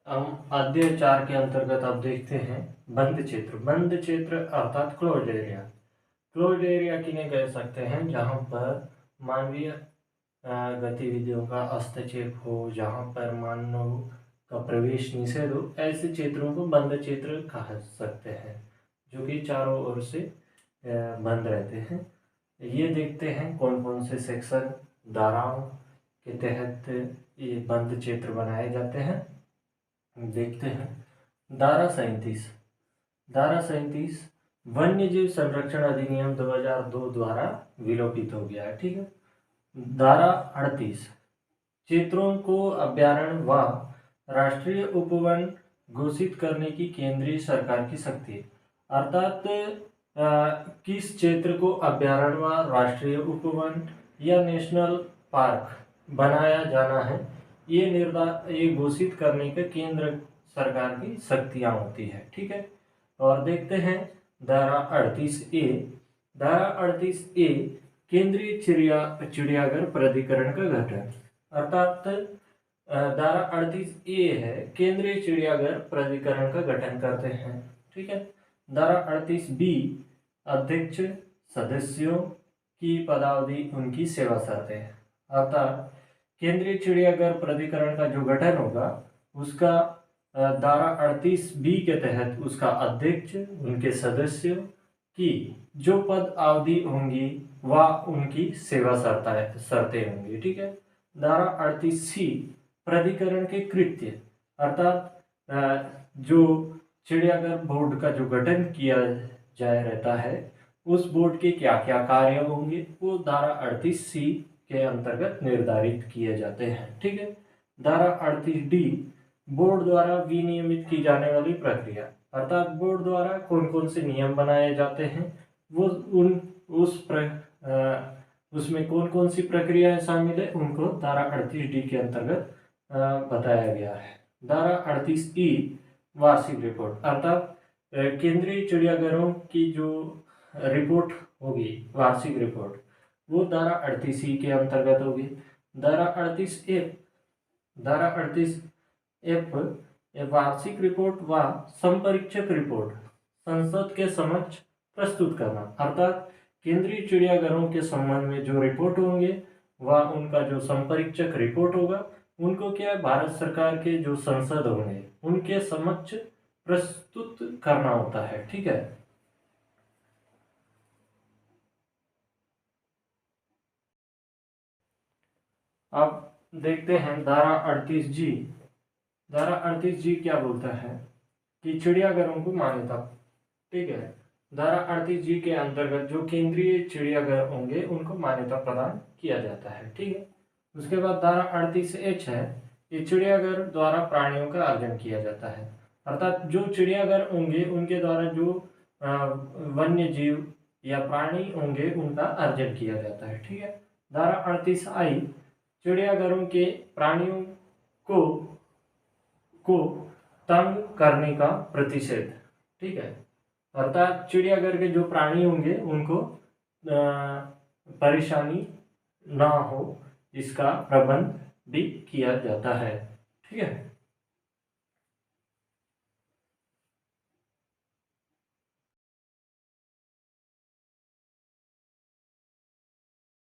हम अध्याय 4 के अंतर्गत अब देखते हैं बंद क्षेत्र। बंद क्षेत्र अर्थात क्लोज्ड एरिया। क्लोज्ड एरिया किन्हें कह सकते हैं? जहाँ पर मानवीय गतिविधियों का हस्तक्षेप हो, जहाँ पर मानव का प्रवेश निषेध हो, ऐसे क्षेत्रों को बंद क्षेत्र कह सकते हैं, जो कि चारों ओर से बंद रहते हैं। ये देखते हैं कौन कौन से सेक्शन, धाराओं के तहत ये बंद क्षेत्र बनाए जाते हैं। देखते हैं। धारा 37। धारा 37 वन्य जीव संरक्षण अधिनियम 2002 द्वारा विलोपित हो गया है। ठीक है। धारा 38 क्षेत्रों को अभ्यारण्य व राष्ट्रीय उपवन घोषित करने की केंद्रीय सरकार की शक्ति है। अर्थात किस क्षेत्र को अभ्यारण्य व राष्ट्रीय उपवन या नेशनल पार्क बनाया जाना है, ये घोषित करने के केंद्र सरकार की शक्तियां होती है। ठीक है। और देखते हैं धारा 38A। धारा 38A केंद्रीय चिड़ियाघर प्राधिकरण का गठन। अर्थात धारा 38A है केंद्रीय चिड़ियाघर प्राधिकरण का गठन करते हैं। ठीक है। धारा 38B अध्यक्ष सदस्यों की पदावधि, उनकी सेवा शर्तें हैं। अर्थात केंद्रीय चिड़ियाघर प्राधिकरण का जो गठन होगा उसका धारा 38B के तहत उसका अध्यक्ष, उनके सदस्यों की जो पद अवधि होंगी वह उनकी सेवा शर्तें होंगी। ठीक है। धारा 38C प्राधिकरण के कृत्य। अर्थात जो चिड़ियाघर बोर्ड का जो गठन किया जाए रहता है, उस बोर्ड के क्या क्या कार्य होंगे वो धारा 38C के अंतर्गत निर्धारित किए जाते हैं। ठीक है। धारा 38D बोर्ड द्वारा विनियमित की जाने वाली प्रक्रिया। अर्थात बोर्ड द्वारा कौन कौन से नियम बनाए जाते हैं, वो उसमें कौन कौन सी प्रक्रियाएं शामिल है, उनको धारा 38D के अंतर्गत बताया गया है। धारा 38E वार्षिक रिपोर्ट। अर्थात केंद्रीय चिड़ियाघरों की जो रिपोर्ट होगी, वार्षिक रिपोर्ट, वो धारा 38E के अंतर्गत होगी। धारा 38F वार्षिक रिपोर्ट व संपरीक्षक रिपोर्ट संसद के समक्ष प्रस्तुत करना। अर्थात केंद्रीय चिड़ियाघरों के संबंध में जो रिपोर्ट होंगे व उनका जो संपरीक्षक रिपोर्ट होगा, उनको क्या है, भारत सरकार के जो संसद होंगे उनके समक्ष प्रस्तुत करना होता है। ठीक है। अब देखते हैं धारा 38G। धारा 38G क्या बोलता है कि चिड़ियाघरों को मान्यता। ठीक है। धारा 38G के अंतर्गत जो केंद्रीय चिड़ियाघर होंगे उनको मान्यता प्रदान किया जाता है। ठीक है। उसके बाद धारा 38H है, ये चिड़ियाघर द्वारा प्राणियों का अर्जन किया जाता है। अर्थात जो चिड़ियाघर होंगे उनके द्वारा जो वन्य जीव या प्राणी होंगे उनका अर्जन किया जाता है। ठीक है। धारा 38I चिड़ियाघरों के प्राणियों को तंग करने का प्रतिषेध। ठीक है। अर्थात चिड़ियाघर के जो प्राणी होंगे उनको परेशानी ना हो, इसका प्रबंध भी किया जाता है। ठीक है।